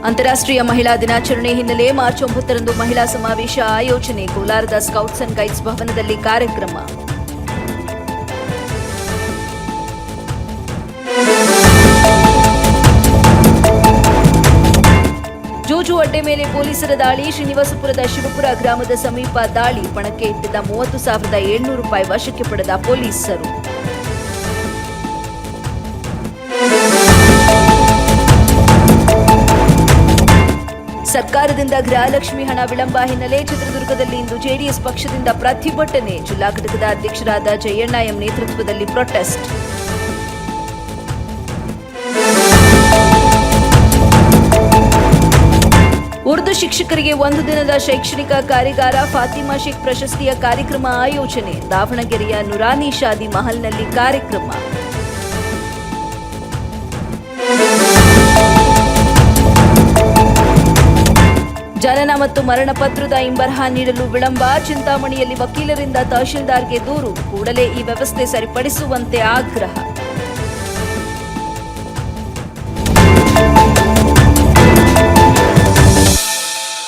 ಅಂತಾರಾಷ್ಟ್ರೀಯ ಮಹಿಳಾ ದಿನಾಚರಣೆ ಹಿನ್ನೆಲೆ ಮಾರ್ಚ್ 9ರಂದು ಮಹಿಳಾ ಸಮಾವೇಶ ಆಯೋಜನೆ. ಕೋಲಾರದ ಸ್ಕೌಟ್ಸ್ ಅಂಡ್ ಗೈಡ್ಸ್ ಭವನದಲ್ಲಿ ಕಾರ್ಯಕ್ರಮ. ಜೂಜು ಅಡ್ಡೆ ಮೇಲೆ ಪೊಲೀಸರ ದಾಳಿ. ಶ್ರೀನಿವಾಸಪುರದ ಶಿವಪುರ ಗ್ರಾಮದ ಸಮೀಪ ದಾಳಿ. ಪಣಕ್ಕೆ ಇಟ್ಟಿದ್ದ 30,700 ರೂಪಾಯಿ ವಶಕ್ಕೆ ಪಡೆದ ಪೊಲೀಸರು. ಸರ್ಕಾರದಿಂದ ಗೃಹಲಕ್ಷ್ಮಿ ಹಣ ವಿಳಂಬ ಹಿನ್ನೆಲೆ ಚಿತ್ರದುರ್ಗದಲ್ಲಿ ಇಂದು ಜೆಡಿಎಸ್ ಪಕ್ಷದಿಂದ ಪ್ರತಿಭಟನೆ. ಜಿಲ್ಲಾ ಘಟಕದ ಅಧ್ಯಕ್ಷರಾದ ಜಯಣ್ಣ ಎಂ ನೇತೃತ್ವದಲ್ಲಿ ಪ್ರೊಟೆಸ್ಟ್. ಉರ್ದು ಶಿಕ್ಷಕರಿಗೆ 1 ದಿನದ ಶೈಕ್ಷಣಿಕ ಕಾರ್ಯಾಗಾರ. ಫಾತಿಮಾ ಶೇಖ್ ಪ್ರಶಸ್ತಿಯ ಕಾರ್ಯಕ್ರಮ ಆಯೋಜನೆ. ದಾವಣಗೆರೆಯ ನುರಾನಿ ಶಾದಿ ಮಹಲ್ನಲ್ಲಿ ಕಾರ್ಯಕ್ರಮ. ಜನನ ಮತ್ತು ಮರಣ ಪತ್ರದ ಇಂಬರಹ ನೀಡಲು ವಿಳಂಬ. ಚಿಂತಾಮಣಿಯಲ್ಲಿ ವಕೀಲರಿಂದ ತಹಶೀಲ್ದಾರ್ಗೆ ದೂರು. ಕೂಡಲೇ ಈ ವ್ಯವಸ್ಥೆ ಸರಿಪಡಿಸುವಂತೆ ಆಗ್ರಹ.